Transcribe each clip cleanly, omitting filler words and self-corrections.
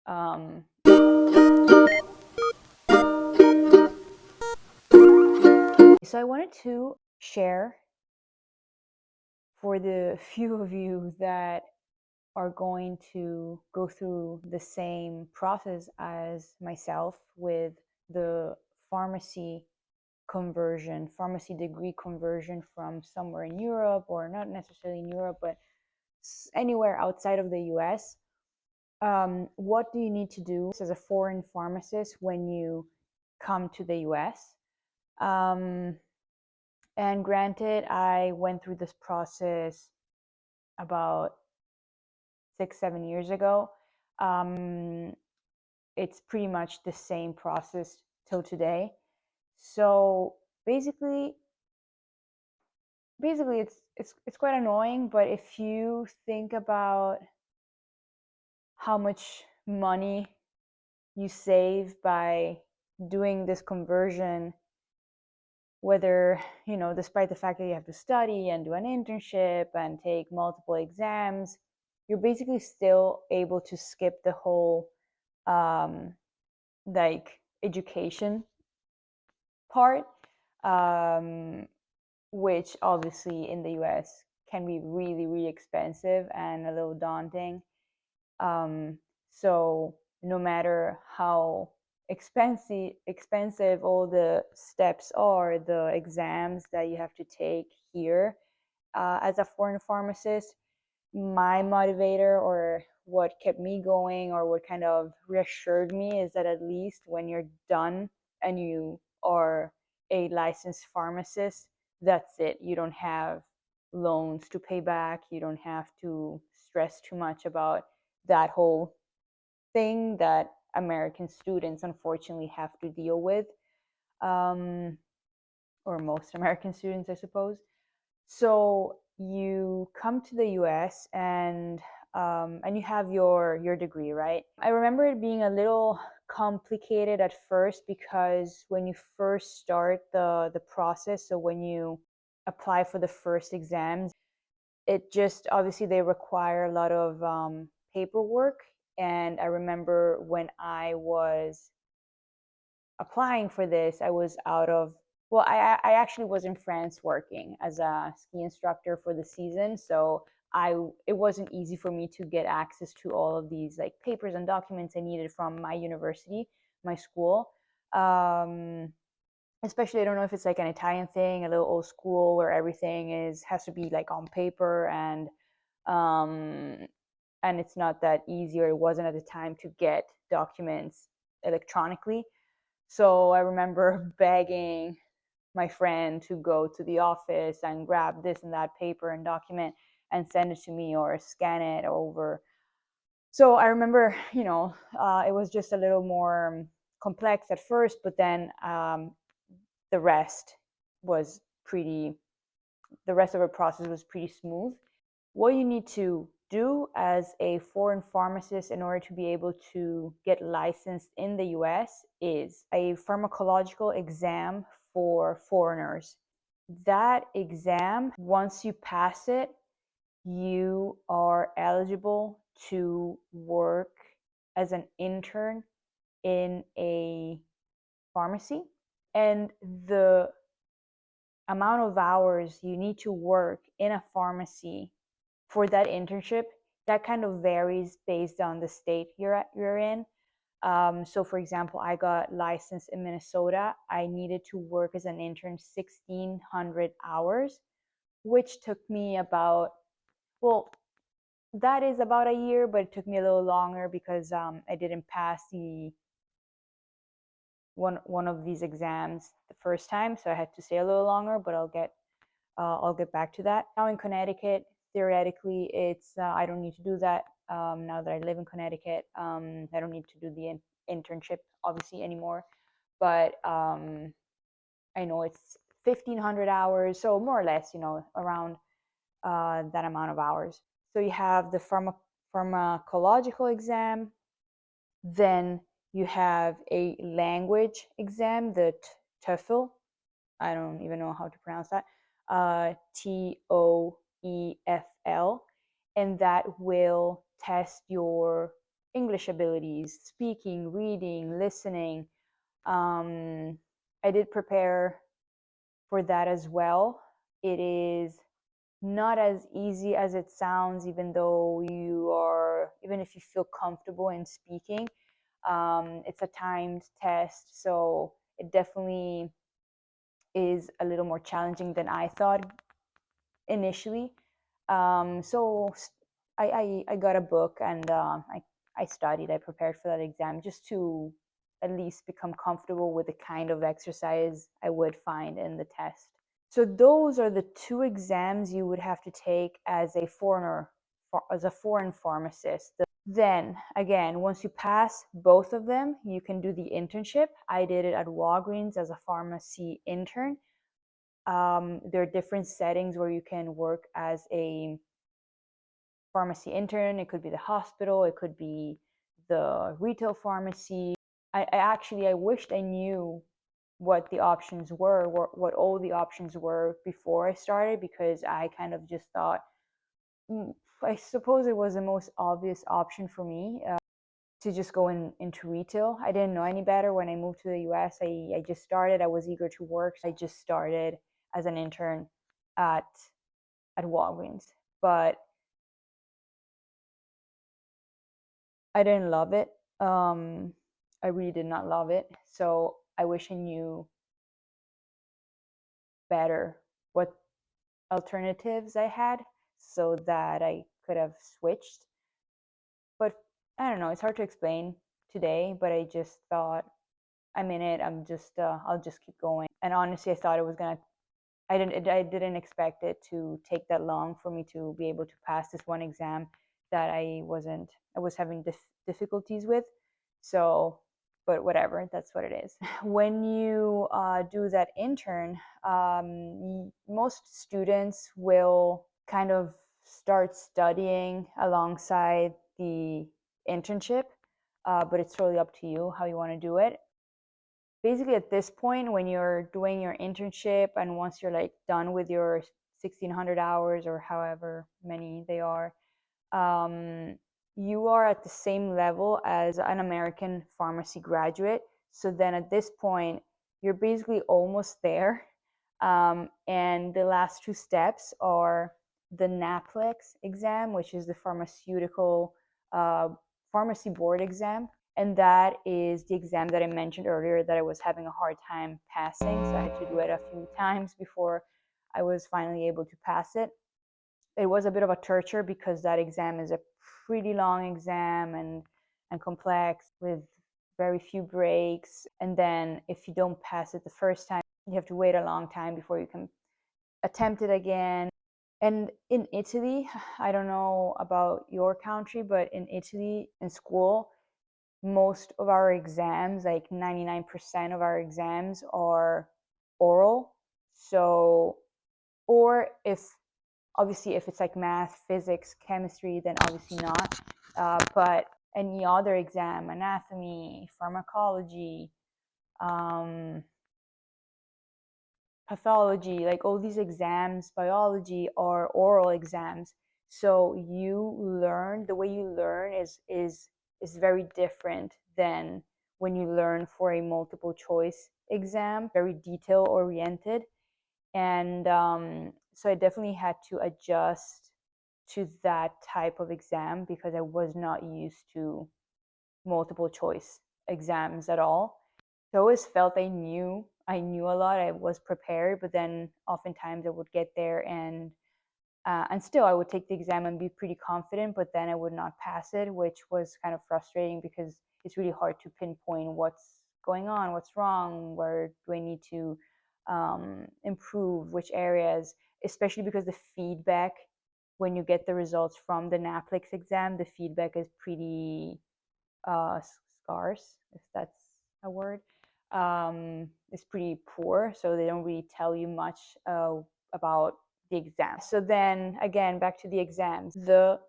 Um, so I wanted to share for the few of you that are going to go through the same process as myself with the pharmacy conversion, pharmacy degree conversion from somewhere in Europe, or not necessarily in Europe, but anywhere outside of the US. What do you need to do as a foreign pharmacist when you come to the US? Um, and granted, I went through this process about 6, 7 years ago. It's pretty much the same process till today. So basically, it's quite annoying. But if you think about how much money you save by doing this conversion, whether, despite the fact that you have to study and do an internship and take multiple exams, you're basically still able to skip the whole um, like education part, um, which obviously in the US can be really, really expensive and a little daunting. Um, so no matter how expensive all the steps are, the exams that you have to take here as a foreign pharmacist, my motivator, or what kept me going, or what kind of reassured me, is that at least when you're done and you are a licensed pharmacist, that's it. You don't have loans to pay back. You don't have to stress too much about that whole thing that American students unfortunately have to deal with, um, or most American students, I suppose. So you come to the US, and you have your degree, right? I remember it being a little complicated at first, because when you first start the process, so when you apply for the first exams, it just obviously they require a lot of paperwork. And I remember when I was applying for this, I was out of, well, I actually was in France working as a ski instructor for the season. So it wasn't easy for me to get access to all of these like papers and documents I needed from my university, my school. Um, Especially, I don't know if it's like an Italian thing, a little old school, where everything has to be like on paper, um, and it's not that easy, or it wasn't at the time, to get documents electronically. So I remember begging my friend to go to the office and grab this and that paper and document and send it to me, or scan it over. So I remember, it was just a little more complex at first, but then the rest was pretty, the rest of the process was pretty smooth. What you need to do as a foreign pharmacist in order to be able to get licensed in the US is a pharmacological exam for foreigners. That exam, once you pass it, you are eligible to work as an intern in a pharmacy. And the amount of hours you need to work in a pharmacy for that internship, that kind of varies based on the state you're in. So for example, I got licensed in Minnesota. I needed to work as an intern 1,600 hours, which took me about, well, that is about a year, but it took me a little longer because I didn't pass the one of these exams the first time, so I had to stay a little longer. But I'll get back to that. Now in Connecticut, theoretically, it's I don't need to do that. Now that I live in Connecticut, I don't need to do the internship obviously anymore. But I know it's 1,500 hours, so more or less, around that amount of hours. So you have the pharmacological exam, then you have a language exam, the TOEFL. I don't even know how to pronounce that. TOEFL, and that will test your English abilities, speaking, reading, listening. I did prepare for that as well. It is not as easy as it sounds, even if you feel comfortable in speaking. It's a timed test, so it definitely is a little more challenging than I thought initially. So I got a book and I studied, I prepared for that exam just to at least become comfortable with the kind of exercise I would find in the test. So those are the two exams you would have to take as a foreign pharmacist. Then again, once you pass both of them, you can do the internship. I did it at Walgreens as a pharmacy intern. There are different settings where you can work as a pharmacy intern. It could be the hospital, it could be the retail pharmacy. I wished I knew what the options were, what all the options were before I started, because I kind of just thought, I suppose it was the most obvious option for me to just go into retail. I didn't know any better when I moved to the US. I just started, I was eager to work. I just started as an intern at Walgreens. But I didn't love it. I really did not love it. So I wish I knew better what alternatives I had so that I could have switched. But I don't know, it's hard to explain today, but I just thought, I'm in it. I'll just keep going. And honestly, I thought it was gonna, I didn't expect it to take that long for me to be able to pass this one exam that I was having difficulties with. So, but whatever, that's what it is. When you do that intern, most students will kind of start studying alongside the internship, but it's totally up to you how you want to do it. Basically, at this point, when you're doing your internship and once you're like done with your 1600 hours or however many they are, you are at the same level as an American pharmacy graduate. So then at this point, you're basically almost there. And the last two steps are the NAPLEX exam, which is the pharmaceutical pharmacy board exam. And that is the exam that I mentioned earlier that I was having a hard time passing. So I had to do it a few times before I was finally able to pass it. It was a bit of a torture because that exam is a pretty long exam and complex with very few breaks. And then if you don't pass it the first time, you have to wait a long time before you can attempt it again. And in Italy, I don't know about your country, but in Italy, in school, most of our exams, like 99% of our exams, are oral. So, or if it's like math, physics, chemistry, then obviously not. But any other exam, anatomy, pharmacology, pathology, like all these exams, biology, are oral exams. So the way you learn is very different than when you learn for a multiple choice exam, very detail oriented. And so I definitely had to adjust to that type of exam because I was not used to multiple choice exams at all. So I always felt I knew a lot. I was prepared, but then oftentimes I would get there and still I would take the exam and be pretty confident, but then I would not pass it, which was kind of frustrating because it's really hard to pinpoint what's going on, what's wrong, where do I need to improve, which areas, especially because the feedback when you get the results from the NAPLEX exam, the feedback is pretty scarce, if that's a word. Is pretty poor, so they don't really tell you much about the exam. So then again, back to the exams. The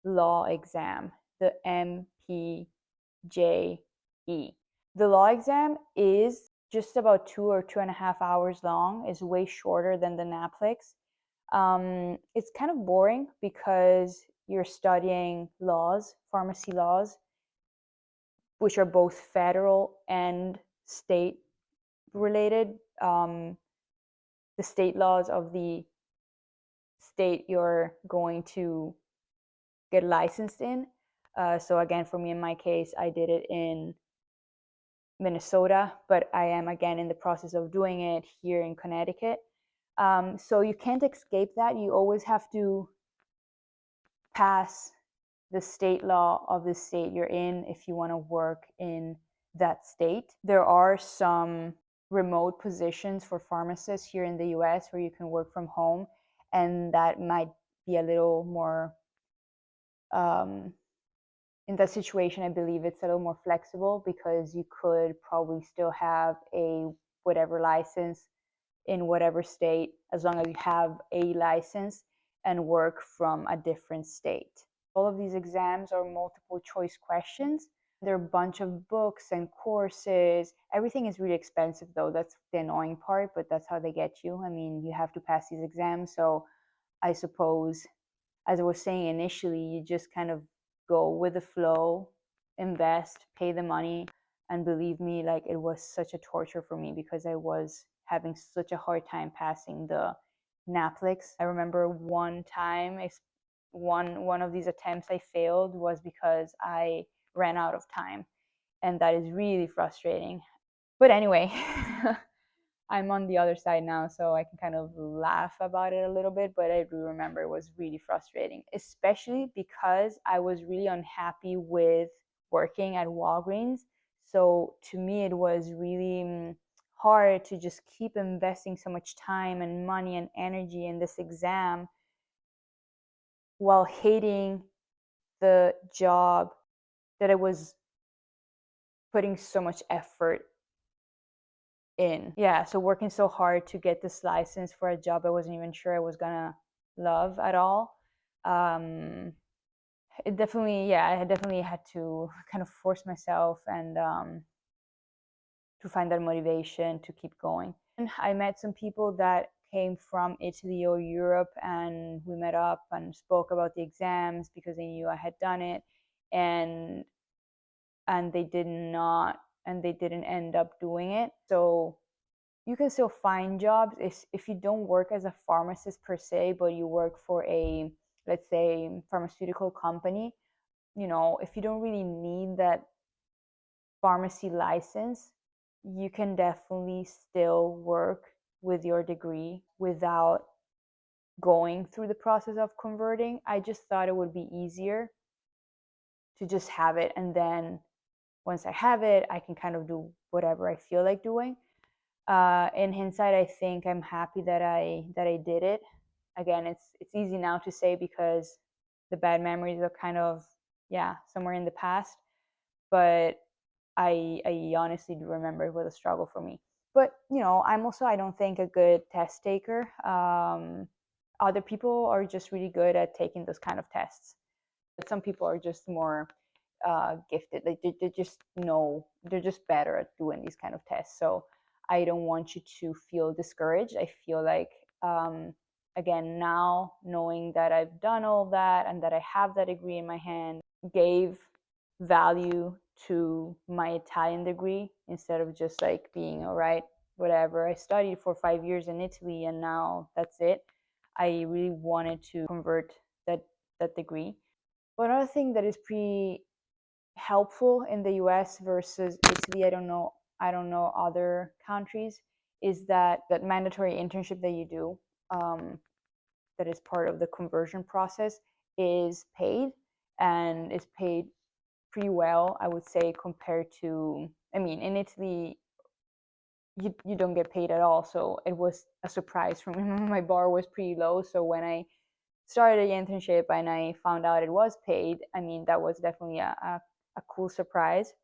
law exam, the MPJE. The law exam is just about 2 or 2.5 hours long, is way shorter than the NAPLEX. It's kind of boring because you're studying laws, pharmacy laws, which are both federal and state related. The state laws of the state you're going to get licensed in. So again, for me, in my case, I did it in Minnesota, but I am again in the process of doing it here in Connecticut. So you can't escape that. You always have to pass the state law of the state you're in if you want to work in that state. There are some remote positions for pharmacists here in the US where you can work from home, and that might be a little more in that situation. I believe it's a little more flexible because you could probably still have a whatever license in whatever state as long as you have a license and work from a different state. All of these exams are multiple choice questions. There are a bunch of books and courses. Everything is really expensive though. That's the annoying part, but that's how they get you. I mean, you have to pass these exams. So I suppose, as I was saying initially, you just kind of go with the flow, invest, pay the money. And believe me, like, it was such a torture for me because I was having such a hard time passing the NAPLEX. I remember one time, one of these attempts I failed was because I ran out of time, and that is really frustrating. But anyway, I'm on the other side now, so I can kind of laugh about it a little bit, but I do remember it was really frustrating, especially because I was really unhappy with working at Walgreens. So to me, it was really hard to just keep investing so much time and money and energy in this exam while hating the job that I was putting so much effort in. Yeah, so working so hard to get this license for a job I wasn't even sure I was gonna love at all. It definitely, yeah, I definitely had to kind of force myself and to find that motivation to keep going. And I met some people that came from Italy or Europe, and we met up and spoke about the exams because they knew I had done it, and they did not, and they didn't end up doing it. So you can still find jobs if you don't work as a pharmacist per se, but you work for a, let's say, pharmaceutical company. You know, if you don't really need that pharmacy license, you can definitely still work with your degree without going through the process of converting. I just thought it would be easier to just have it, and then once I have it, I can kind of do whatever I feel like doing. In hindsight, I think I'm happy that I did it. Again, it's easy now to say because the bad memories are kind of, yeah, somewhere in the past. But I honestly do remember it was a struggle for me. But you know, I'm also, I don't think, a good test taker. Other people are just really good at taking those kind of tests. But some people are just more gifted. They just know, they're just better at doing these kind of tests. So I don't want you to feel discouraged. I feel like, again, now knowing that I've done all that and that I have that degree in my hand gave value to my Italian degree instead of just like being, all right, whatever. I studied for 5 years in Italy and now that's it. I really wanted to convert that degree. But another thing that is pretty helpful in the US versus Italy, I don't know other countries, is that mandatory internship that you do, that is part of the conversion process, is paid, and is paid pretty well, I would say, compared to, I mean, in Italy, you don't get paid at all. So it was a surprise for me. My bar was pretty low. So when I started the internship and I found out it was paid, I mean, that was definitely a cool surprise.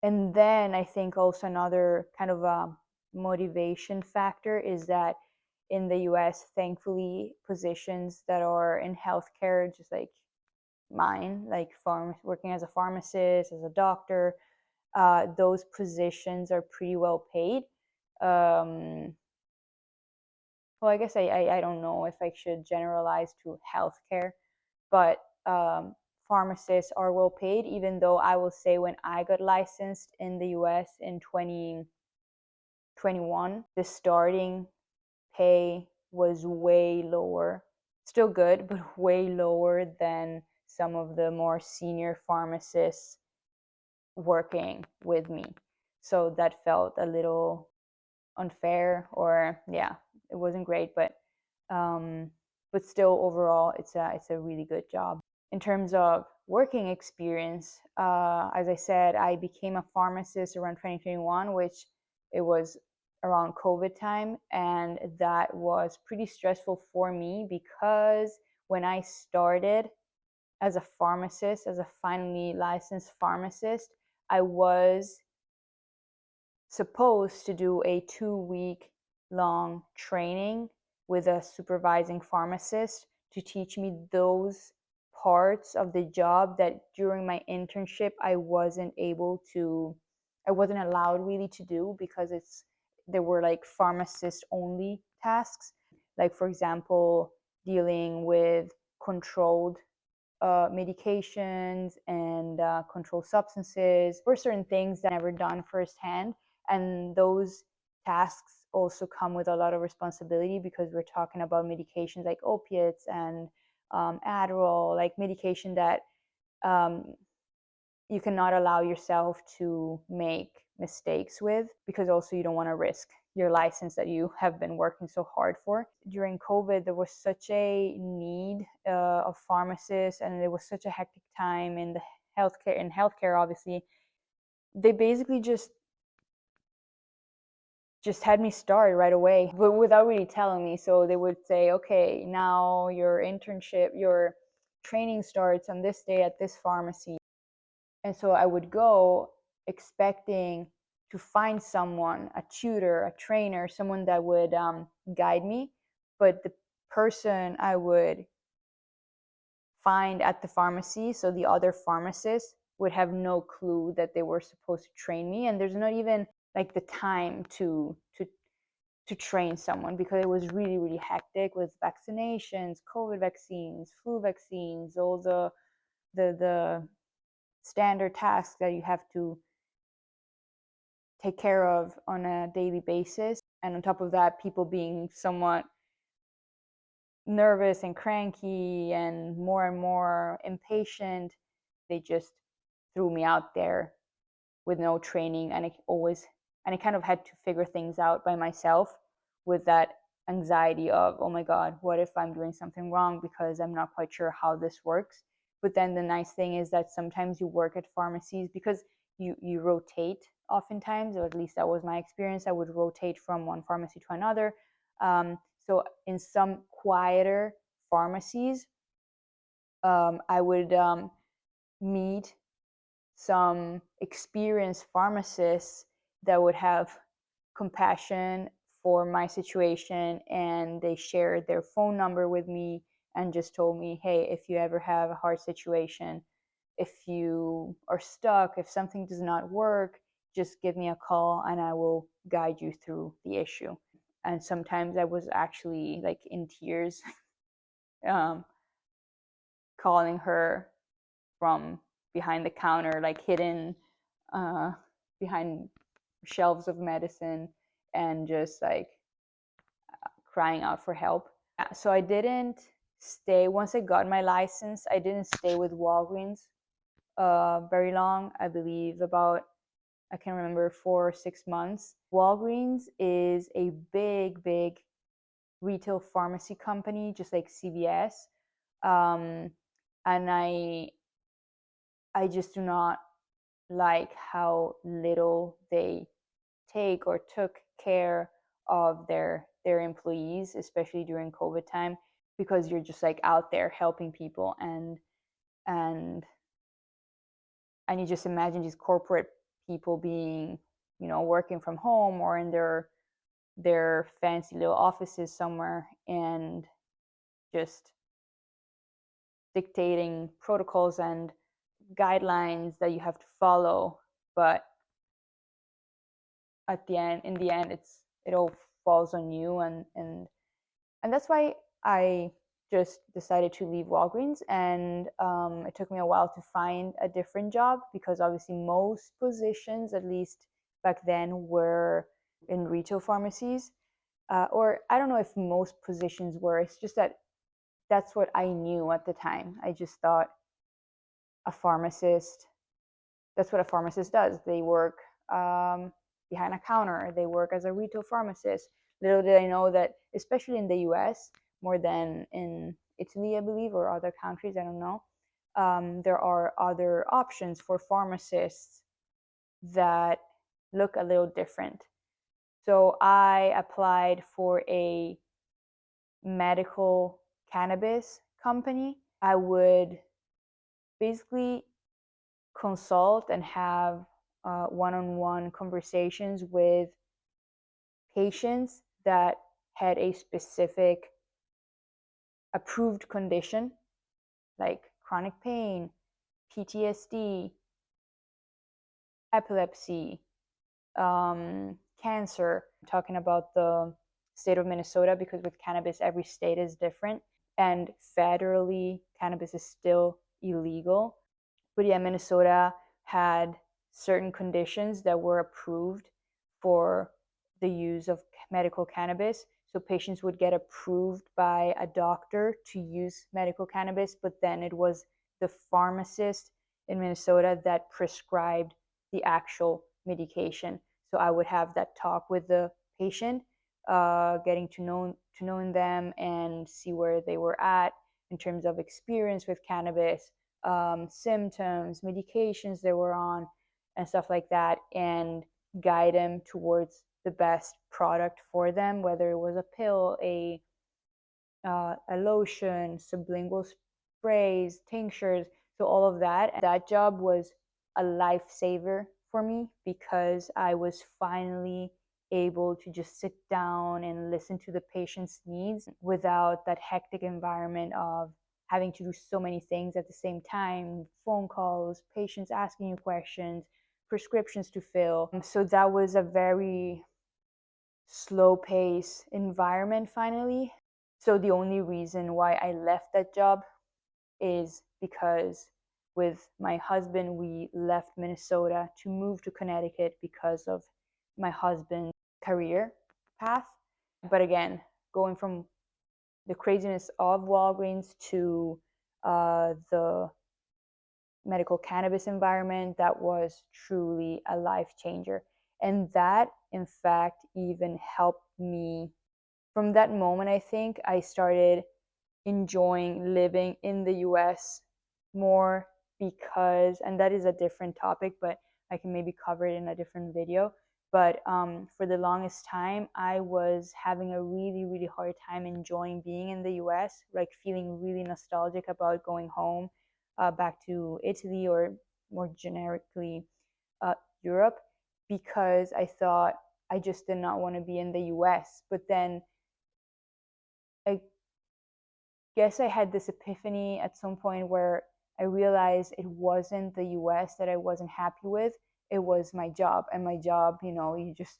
And then I think also another kind of a motivation factor is that in the US, thankfully, positions that are in healthcare, just like mine, like working as a pharmacist, as a doctor, those positions are pretty well paid. Well, I guess I don't know if I should generalize to healthcare, but pharmacists are well paid, even though I will say when I got licensed in the US in 2021, the starting pay was way lower. Still good, but way lower than some of the more senior pharmacists working with me. So that felt a little unfair, or yeah, it wasn't great, but still overall it's a really good job. In terms of working experience, as I said, I became a pharmacist around 2021, which it was around COVID time, and that was pretty stressful for me because when I started as a pharmacist, as a finally licensed pharmacist, I was supposed to do a 2-week long training with a supervising pharmacist to teach me those parts of the job that during my internship I wasn't allowed really to do because there were like pharmacist only tasks, like for example dealing with controlled medications and controlled substances. For certain things that I've never done firsthand, and those tasks also come with a lot of responsibility because we're talking about medications like opiates and Adderall, like medication that um, you cannot allow yourself to make mistakes with, because also you don't want to risk your license that you have been working so hard for. During COVID, there was such a need of pharmacists, and it was such a hectic time in the healthcare, obviously. They basically just had me start right away, but without really telling me. So they would say, okay, now your training starts on this day at this pharmacy. And so I would go expecting to find someone, a tutor, a trainer, someone that would guide me. But the person I would find at the pharmacy, so the other pharmacist, would have no clue that they were supposed to train me. And there's not even like the time to train someone because it was really, really hectic with vaccinations, COVID vaccines, flu vaccines, all the standard tasks that you have to take care of on a daily basis. And on top of that, people being somewhat nervous and cranky and more impatient, they just threw me out there with no training, and I kind of had to figure things out by myself with that anxiety of, oh my god, what if I'm doing something wrong because I'm not quite sure how this works. But then the nice thing is that sometimes you work at pharmacies because you rotate oftentimes, or at least that was my experience. I would rotate from one pharmacy to another. So in some quieter pharmacies, I would meet some experienced pharmacists that would have compassion for my situation, and they shared their phone number with me and just told me, hey, if you ever have a hard situation, if you are stuck, if something does not work, just give me a call and I will guide you through the issue. And sometimes I was actually like in tears um, calling her from behind the counter, like hidden behind shelves of medicine, and just like crying out for help. So I didn't stay, once I got my license, I didn't stay with Walgreens very long. I believe about, I can remember, 4 or 6 months. Walgreens is a big retail pharmacy company, just like CVS. And I just do not like how little they take or took care of their employees, especially during COVID time, because you're just like out there helping people, and you just imagine these corporate people being, working from home or in their fancy little offices somewhere, and just dictating protocols and guidelines that you have to follow. But in the end, it all falls on you, and that's why I just decided to leave Walgreens, and it took me a while to find a different job because obviously most positions, at least back then, were in retail pharmacies. Or I don't know if most positions were, it's just that that's what I knew at the time. I just thought a pharmacist, that's what a pharmacist does. They work behind a counter, they work as a retail pharmacist. Little did I know that, especially in the US, more than in Italy, I believe, or other countries, I don't know, there are other options for pharmacists that look a little different. So I applied for a medical cannabis company. I would basically consult and have one-on-one conversations with patients that had a specific approved condition like chronic pain, PTSD, epilepsy, cancer. I'm talking about the state of Minnesota because with cannabis, every state is different. And federally, cannabis is still illegal. But yeah, Minnesota had certain conditions that were approved for the use of medical cannabis. So patients would get approved by a doctor to use medical cannabis, but then it was the pharmacist in Minnesota that prescribed the actual medication. So I would have that talk with the patient, getting to knowing them and see where they were at in terms of experience with cannabis, symptoms, medications they were on, and stuff like that, and guide them towards the best product for them, whether it was a pill, a lotion, sublingual sprays, tinctures, so all of that. That job was a lifesaver for me because I was finally able to just sit down and listen to the patient's needs without that hectic environment of having to do so many things at the same time, phone calls, patients asking you questions, prescriptions to fill. So that was a very slow pace environment finally. So the only reason why I left that job is because with my husband, we left Minnesota to move to Connecticut because of my husband's career path. But again, going from the craziness of Walgreens to the medical cannabis environment, that was truly a life changer. And that, in fact, even helped me. From that moment, I think I started enjoying living in the US more because, and that is a different topic, but I can maybe cover it in a different video. But for the longest time, I was having a really, really hard time enjoying being in the US, like feeling really nostalgic about going home, back to Italy, or more generically, Europe, because I thought I just did not want to be in the US. But then I guess I had this epiphany at some point where I realized it wasn't the US that I wasn't happy with, it was my job. And my job, you just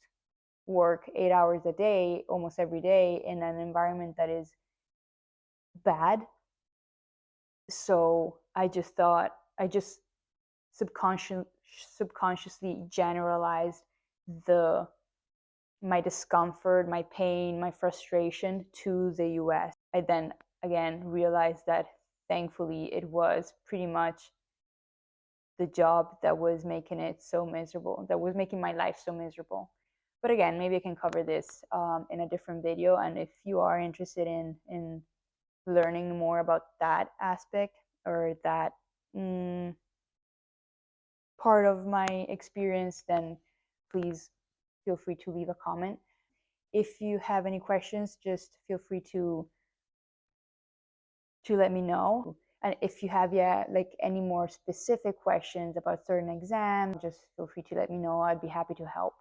work 8 hours a day, almost every day, in an environment that is bad. So I just thought, I just subconsciously generalized the my discomfort, my pain, my frustration to the US. I then again realized that thankfully it was pretty much the job that was making it so miserable, that was making my life so miserable. But again, maybe I can cover this in a different video. And if you are interested in learning more about that aspect or that part of my experience, then please feel free to leave a comment. If you have any questions, just feel free to let me know. And if you have like any more specific questions about certain exams, just feel free to let me know. I'd be happy to help.